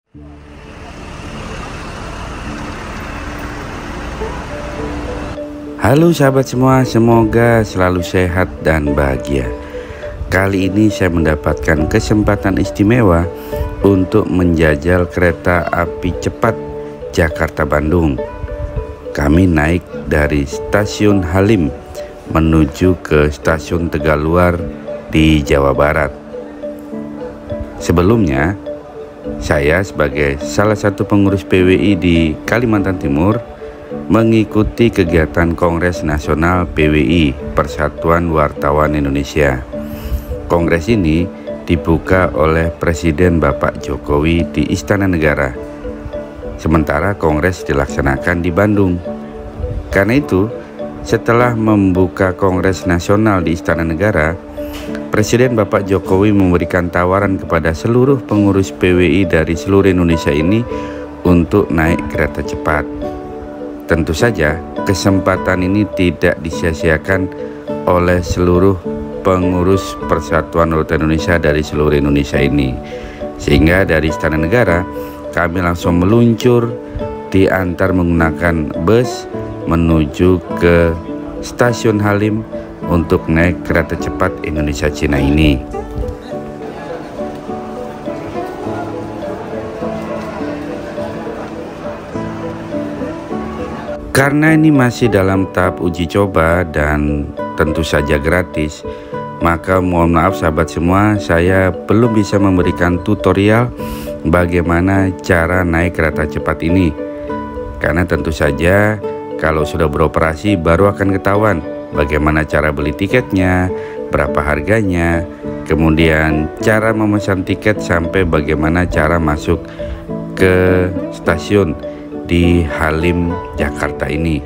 Halo sahabat semua, semoga selalu sehat dan bahagia. Kali ini saya mendapatkan kesempatan istimewa untuk menjajal kereta api cepat Jakarta-Bandung. Kami naik dari stasiun Halim menuju ke stasiun Tegaluar di Jawa Barat. Sebelumnya, saya sebagai salah satu pengurus PWI di Kalimantan Timur mengikuti kegiatan Kongres Nasional PWI Persatuan Wartawan Indonesia. Kongres ini dibuka oleh Presiden Bapak Jokowi di Istana Negara, sementara kongres dilaksanakan di Bandung. Karena itu, setelah membuka Kongres Nasional di Istana Negara, Presiden Bapak Jokowi memberikan tawaran kepada seluruh pengurus PWI dari seluruh Indonesia ini untuk naik kereta cepat. Tentu saja kesempatan ini tidak disia-siakan oleh seluruh pengurus Persatuan Wartawan Indonesia dari seluruh Indonesia ini. Sehingga dari Istana Negara kami langsung meluncur diantar menggunakan bus menuju ke Stasiun Halim untuk naik kereta cepat Indonesia Cina ini. Karena ini masih dalam tahap uji coba dan tentu saja gratis, maka mohon maaf sahabat semua, saya belum bisa memberikan tutorial bagaimana cara naik kereta cepat ini. Karena tentu saja kalau sudah beroperasi baru akan ketahuan bagaimana cara beli tiketnya, berapa harganya, kemudian cara memesan tiket sampai bagaimana cara masuk ke stasiun di Halim Jakarta ini.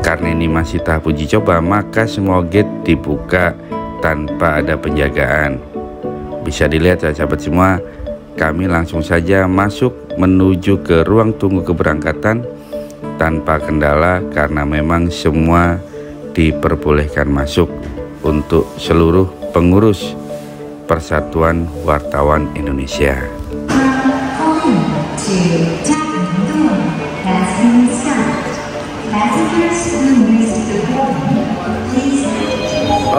Karena ini masih tahap uji coba, maka semua gate dibuka tanpa ada penjagaan. Bisa dilihat ya sahabat semua, kami langsung saja masuk menuju ke ruang tunggu keberangkatan tanpa kendala, karena memang semua diperbolehkan masuk untuk seluruh pengurus Persatuan Wartawan Indonesia.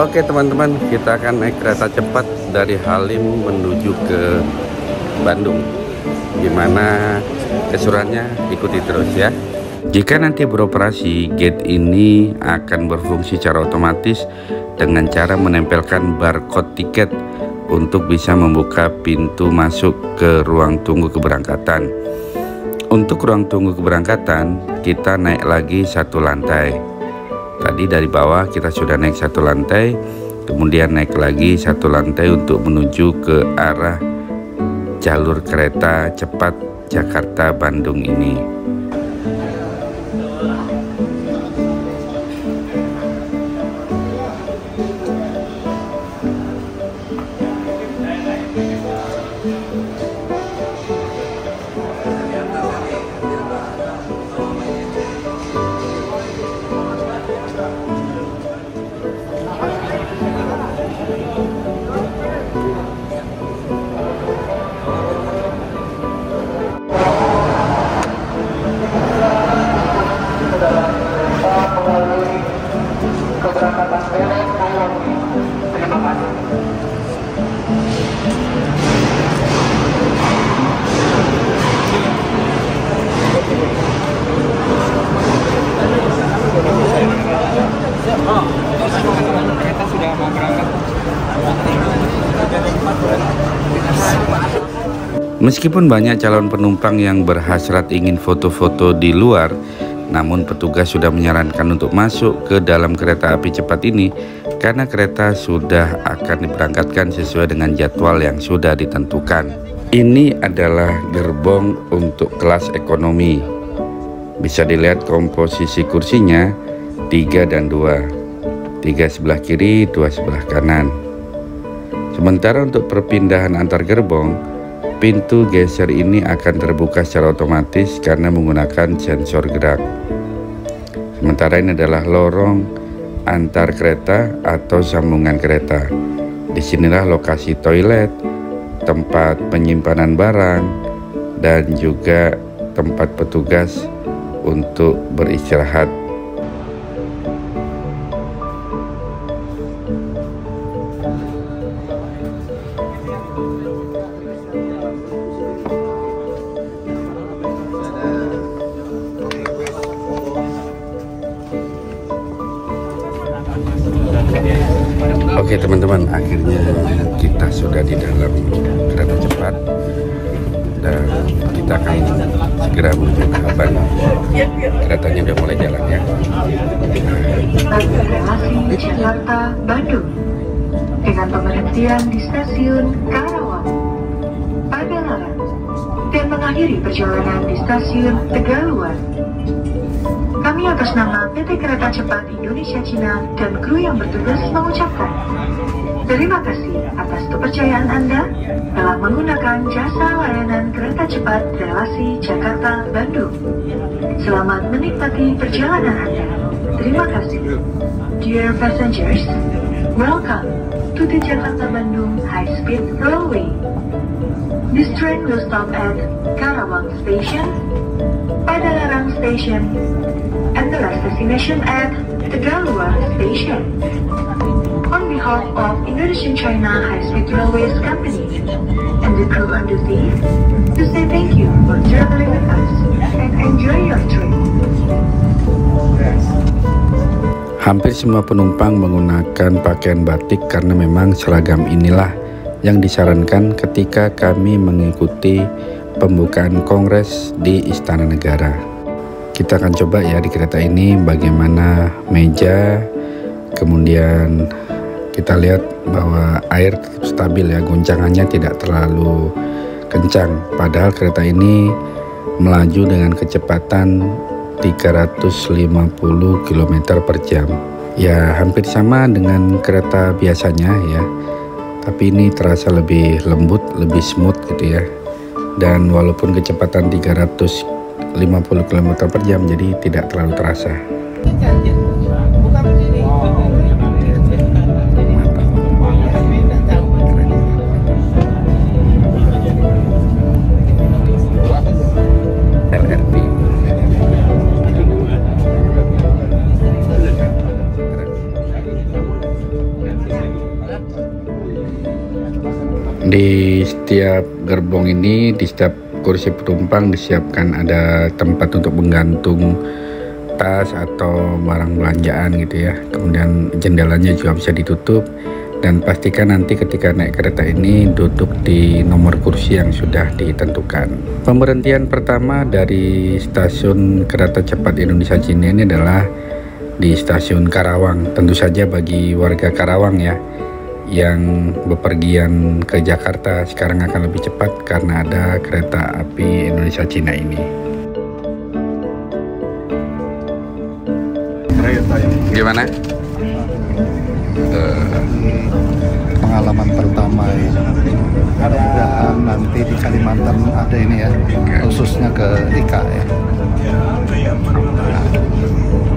Oke teman-teman, kita akan naik kereta cepat dari Halim menuju ke Bandung. Gimana keseruannya? Ikuti terus ya. Jika nanti beroperasi, gate ini akan berfungsi secara otomatis dengan cara menempelkan barcode tiket untuk bisa membuka pintu masuk ke ruang tunggu keberangkatan. Untuk ruang tunggu keberangkatan, kita naik lagi satu lantai. Tadi dari bawah kita sudah naik satu lantai, kemudian naik lagi satu lantai untuk menuju ke arah jalur kereta cepat Jakarta-Bandung ini. Meskipun banyak calon penumpang yang berhasrat ingin foto-foto di luar, namun petugas sudah menyarankan untuk masuk ke dalam kereta api cepat ini karena kereta sudah akan diberangkatkan sesuai dengan jadwal yang sudah ditentukan. Ini adalah gerbong untuk kelas ekonomi. Bisa dilihat komposisi kursinya 3 dan 2, 3 sebelah kiri, 2 sebelah kanan. Sementara untuk perpindahan antar gerbong, pintu geser ini akan terbuka secara otomatis karena menggunakan sensor gerak. Sementara ini adalah lorong antar kereta atau sambungan kereta. Disinilah lokasi toilet, tempat penyimpanan barang, dan juga tempat petugas untuk beristirahat. Oke teman-teman, akhirnya kita sudah di dalam kereta cepat dan kita akan segera menuju ke Bandung. Keretanya udah mulai jalan ya. Relasi Jakarta Bandung dengan pemberhentian di stasiun Karawang, Padalarang, dan mengakhiri perjalanan di stasiun Tegaluar. Kami atas nama PT Kereta Cepat Indonesia Cina dan kru yang bertugas mengucapkan terima kasih atas kepercayaan Anda telah menggunakan jasa layanan kereta cepat relasi Jakarta-Bandung. Selamat menikmati perjalanan Anda. Terima kasih. Dear passengers, welcome to the Jakarta-Bandung High Speed Railway. This train will stop at Karawang Station, Padalarang Station, and the last destination at Tegaluar Station. On behalf of Indonesian China High Speed Railways Company and the crew on duty, to say thank you for traveling with us and enjoy your trip. Hampir semua penumpang menggunakan pakaian batik karena memang seragam inilah yang disarankan ketika kami mengikuti pembukaan kongres di Istana Negara. Kita akan coba ya di kereta ini bagaimana meja, kemudian kita lihat bahwa air tetap stabil ya, goncangannya tidak terlalu kencang. Padahal kereta ini melaju dengan kecepatan 350 km per jam. Ya hampir sama dengan kereta biasanya ya, tapi ini terasa lebih lembut, lebih smooth gitu ya. Dan walaupun kecepatan 350 km per jam, jadi tidak terlalu terasa. Di setiap gerbong ini, di setiap kursi penumpang disiapkan ada tempat untuk menggantung tas atau barang belanjaan gitu ya. Kemudian jendelanya juga bisa ditutup, dan pastikan nanti ketika naik kereta ini duduk di nomor kursi yang sudah ditentukan. Pemberhentian pertama dari stasiun kereta cepat Indonesia Cina ini adalah di stasiun Karawang. Tentu saja bagi warga Karawang ya yang bepergian ke Jakarta sekarang akan lebih cepat karena ada kereta api Indonesia Cina ini. Gimana? Pengalaman pertama ya. Mudah-mudahan nanti di Kalimantan ada ini ya, khususnya ke IKN.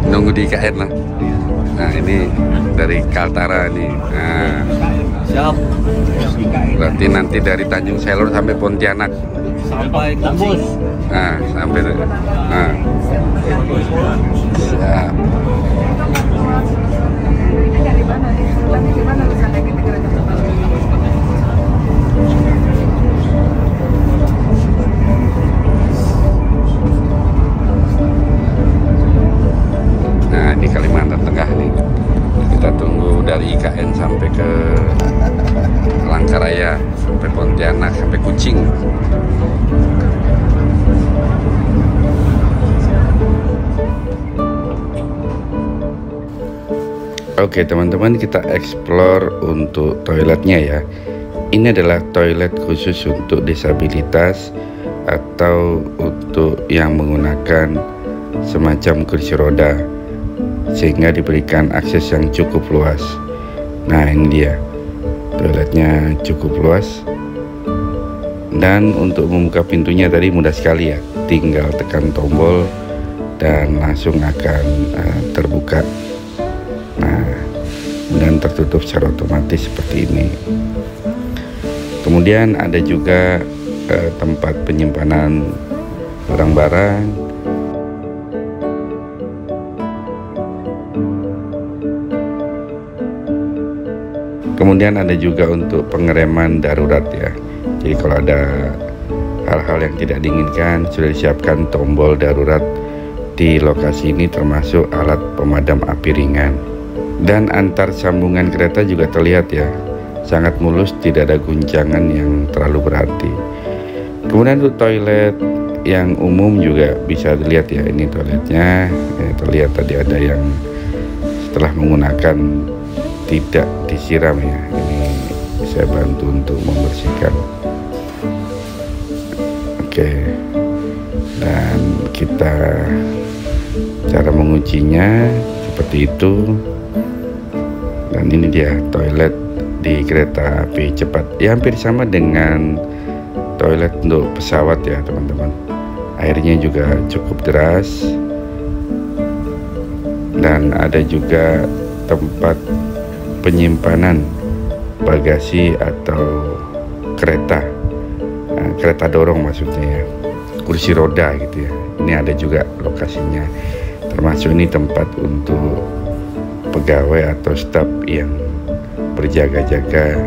Nunggu di IKN lah. Nah ini dari Kaltara nih. Nah, siap. Berarti nanti dari Tanjung Selor sampai Pontianak. Sampai Kumbus. Nah sampai. Nah. Siap. Dari mana? Di mana bisa naik kereta cepat? Nah ini Kalimantan Tengah nih. Kita tunggu dari IKN sampai ke Palangkaraya, sampai Pontianak, sampai Kucing. Oke teman-teman, kita explore untuk toiletnya ya. Ini adalah toilet khusus untuk disabilitas atau untuk yang menggunakan semacam kursi roda, sehingga diberikan akses yang cukup luas. Nah ini dia, toiletnya cukup luas, dan untuk membuka pintunya tadi mudah sekali ya, tinggal tekan tombol dan langsung akan terbuka. Nah, dan tertutup secara otomatis seperti ini. Kemudian ada juga tempat penyimpanan barang-barang. Kemudian ada juga untuk pengereman darurat ya. Jadi kalau ada hal-hal yang tidak diinginkan, sudah disiapkan tombol darurat di lokasi ini, termasuk alat pemadam api ringan. Dan antar sambungan kereta juga terlihat ya, sangat mulus, tidak ada guncangan yang terlalu berarti. Kemudian untuk toilet yang umum juga bisa dilihat ya, ini toiletnya ya, terlihat tadi ada yang setelah menggunakan tidak disiram ya. Ini saya bantu untuk membersihkan. Oke, dan kita cara menguncinya seperti itu. Dan ini dia toilet di kereta api cepat ya, hampir sama dengan toilet untuk pesawat ya teman-teman. Airnya juga cukup deras, dan ada juga tempat penyimpanan bagasi atau kereta dorong maksudnya ya, kursi roda gitu ya. Ini ada juga lokasinya, termasuk ini tempat untuk pegawai atau staf yang berjaga-jaga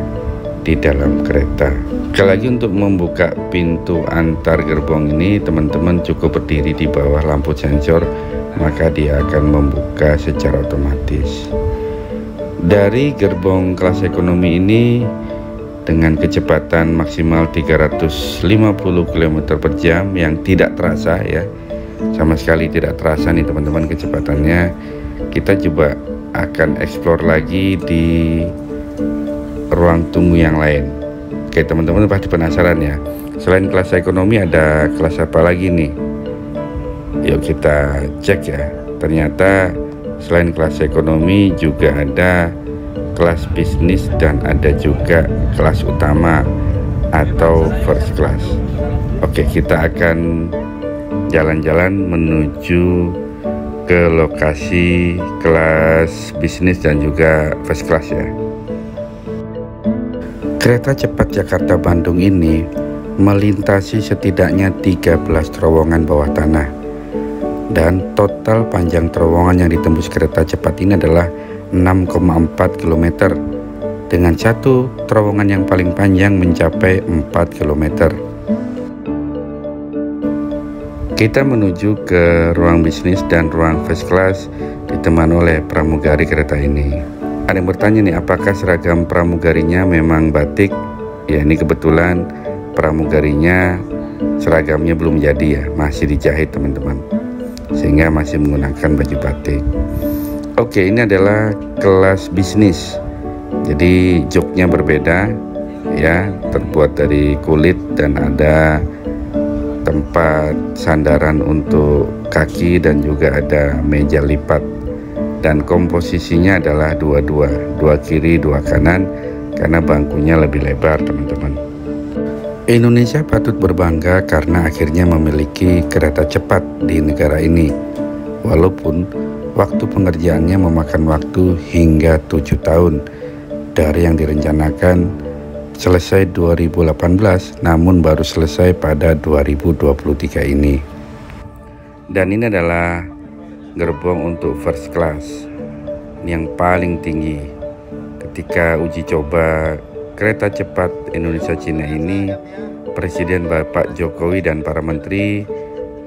di dalam kereta. Sekali lagi, untuk membuka pintu antar gerbong ini teman-teman cukup berdiri di bawah lampu sensor, maka dia akan membuka secara otomatis. Dari gerbong kelas ekonomi ini dengan kecepatan maksimal 350 km per jam yang tidak terasa ya, sama sekali tidak terasa nih teman-teman kecepatannya. Kita coba akan explore lagi di ruang tunggu yang lain. Oke teman-teman, pasti penasaran ya, selain kelas ekonomi ada kelas apa lagi nih? Yuk kita cek ya. Ternyata selain kelas ekonomi juga ada kelas bisnis dan ada juga kelas utama atau first class. Oke, kita akan jalan-jalan menuju ke lokasi kelas bisnis dan juga first class ya. Kereta cepat Jakarta-Bandung ini melintasi setidaknya 13 terowongan bawah tanah. Dan total panjang terowongan yang ditembus kereta cepat ini adalah 6,4 km, dengan satu terowongan yang paling panjang mencapai 4 km. Kita menuju ke ruang bisnis dan ruang first class ditemani oleh pramugari kereta ini. Ada yang bertanya nih, apakah seragam pramugarinya memang batik? Ya, ini kebetulan pramugarinya seragamnya belum jadi ya, masih dijahit teman-teman, sehingga masih menggunakan baju batik. Oke, ini adalah kelas bisnis. Jadi joknya berbeda ya, terbuat dari kulit dan ada tempat sandaran untuk kaki dan juga ada meja lipat. Dan komposisinya adalah dua kiri dua kanan, karena bangkunya lebih lebar teman-teman. Indonesia patut berbangga karena akhirnya memiliki kereta cepat di negara ini, walaupun waktu pengerjaannya memakan waktu hingga 7 tahun dari yang direncanakan selesai 2018, namun baru selesai pada 2023 ini. Dan ini adalah gerbong untuk first class yang paling tinggi. Ketika uji coba kereta cepat Indonesia-Cina ini, Presiden Bapak Jokowi dan para menteri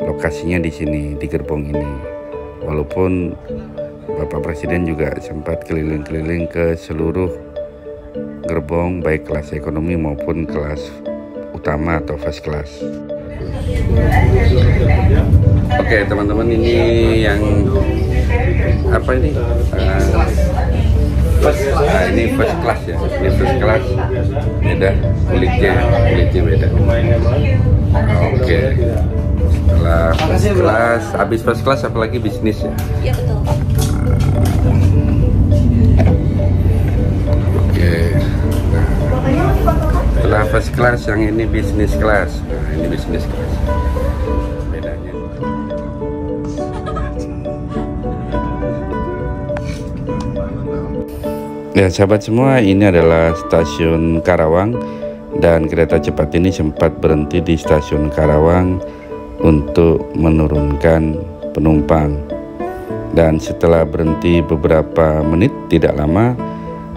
lokasinya di sini, di gerbong ini. Walaupun Bapak Presiden juga sempat keliling-keliling ke seluruh gerbong, baik kelas ekonomi maupun kelas utama atau first class. Oke teman-teman, ini yang apa ini? Ini first class ya. Ini first class beda kulitnya beda. Oke. Setelah first class, habis first class apalagi bisnis ya? Iya betul. Oke. Setelah first class yang ini bisnis class. Nah, ini bisnis class. Bedanya. Ya sahabat semua, ini adalah stasiun Karawang dan kereta cepat ini sempat berhenti di stasiun Karawang untuk menurunkan penumpang. Dan setelah berhenti beberapa menit, tidak lama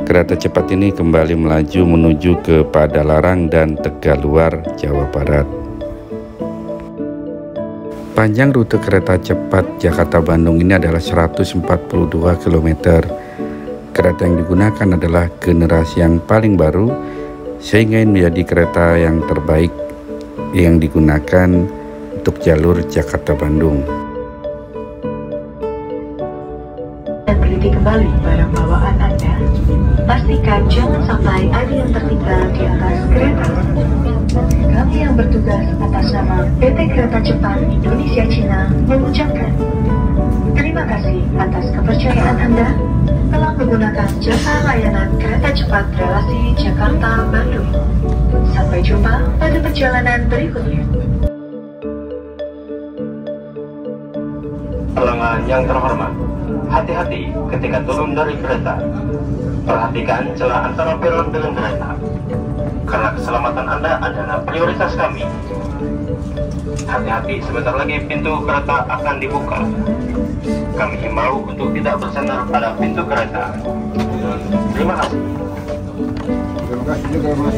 kereta cepat ini kembali melaju menuju ke Padalarang dan Tegaluar, Jawa Barat. Panjang rute kereta cepat Jakarta-Bandung ini adalah 142 km. Kereta yang digunakan adalah generasi yang paling baru, sehingga ini menjadi kereta yang terbaik yang digunakan untuk jalur Jakarta-Bandung. Dan teliti kembali barang bawaan Anda. Pastikan jangan sampai ada yang tertinggal di atas kereta. Kami yang bertugas atas nama PT Kereta Cepat Indonesia Cina mengucapkan terima kasih atas kepercayaan Anda telah menggunakan jasa layanan kereta cepat relasi Jakarta-Bandung. Sampai jumpa pada perjalanan berikutnya. Pelanggan yang terhormat, hati-hati ketika turun dari kereta. Perhatikan celah antara peron dengan kereta, karena keselamatan Anda adalah prioritas kami. Hati-hati, sebentar lagi pintu kereta akan dibuka. Kami himbau untuk tidak bersandar pada pintu kereta. Terima kasih. Terima kasih juga, Mas.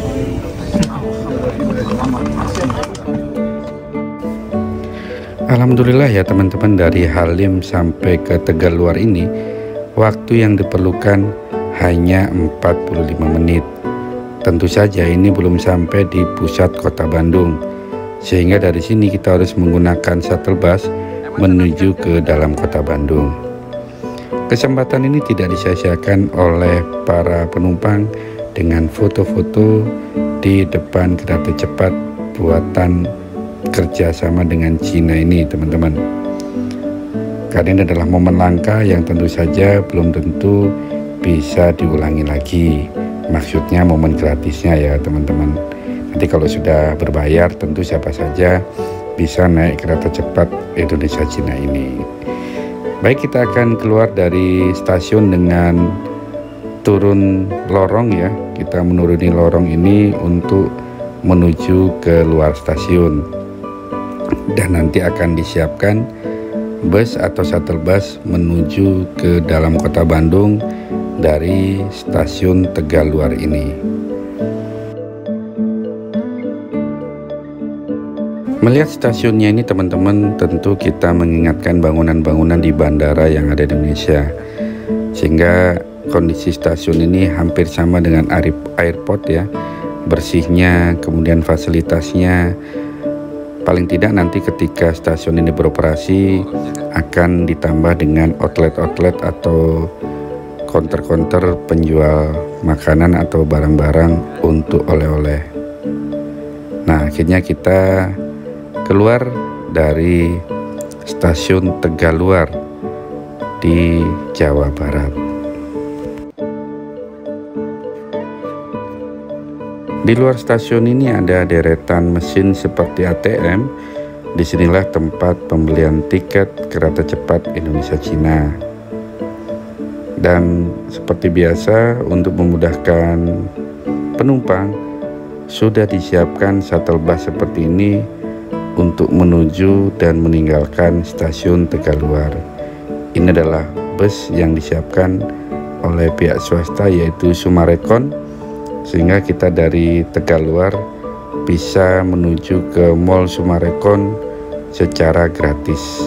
Alhamdulillah ya teman-teman, dari Halim sampai ke Tegaluar ini waktu yang diperlukan hanya 45 menit. Tentu saja ini belum sampai di pusat kota Bandung, sehingga dari sini kita harus menggunakan shuttle bus menuju ke dalam kota Bandung. Kesempatan ini tidak disia-siakan oleh para penumpang dengan foto-foto di depan kereta cepat buatan kerjasama dengan Cina ini, teman-teman. Karena ini adalah momen langka yang tentu saja belum tentu bisa diulangi lagi. Maksudnya momen gratisnya ya teman-teman. Nanti kalau sudah berbayar tentu siapa saja bisa naik kereta cepat Indonesia Cina ini. Baik, kita akan keluar dari stasiun dengan turun lorong ya. Kita menuruni lorong ini untuk menuju ke luar stasiun. Dan nanti akan disiapkan bus atau shuttle bus menuju ke dalam kota Bandung dari stasiun Tegaluar ini. Melihat stasiunnya ini teman-teman, tentu kita mengingatkan bangunan-bangunan di bandara yang ada di Indonesia, sehingga kondisi stasiun ini hampir sama dengan airport ya, bersihnya, kemudian fasilitasnya. Paling tidak nanti ketika stasiun ini beroperasi akan ditambah dengan outlet-outlet atau counter-counter penjual makanan atau barang-barang untuk oleh-oleh. Nah, akhirnya kita keluar dari stasiun Tegaluar di Jawa Barat. Di luar stasiun ini ada deretan mesin seperti ATM. Disinilah tempat pembelian tiket kereta cepat Indonesia Cina. Dan seperti biasa, untuk memudahkan penumpang sudah disiapkan shuttle bus seperti ini untuk menuju dan meninggalkan stasiun Tegaluar. Ini adalah bus yang disiapkan oleh pihak swasta yaitu Sumarekon, sehingga kita dari Tegaluar bisa menuju ke Mall Sumarekon secara gratis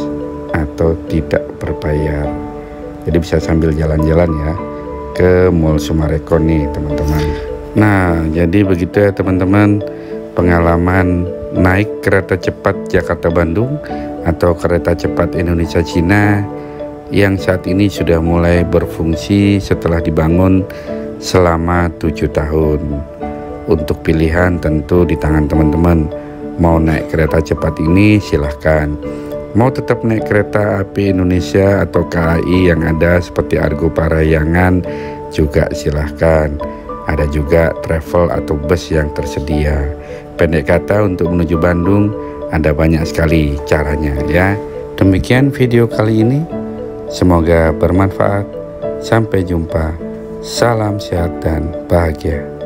atau tidak berbayar. Jadi bisa sambil jalan-jalan ya ke Mall Sumarekon nih teman-teman. Nah, jadi begitu ya teman-teman, pengalaman naik kereta cepat Jakarta-Bandung atau kereta cepat Indonesia Cina yang saat ini sudah mulai berfungsi setelah dibangun selama 7 tahun. Untuk pilihan tentu di tangan teman-teman. Mau naik kereta cepat ini silahkan. Mau tetap naik kereta api Indonesia atau KAI yang ada seperti Argo Parahyangan juga silahkan. Ada juga travel atau bus yang tersedia. Pendek kata, untuk menuju Bandung ada banyak sekali caranya ya. Demikian video kali ini. Semoga bermanfaat. Sampai jumpa. Salam sehat dan bahagia.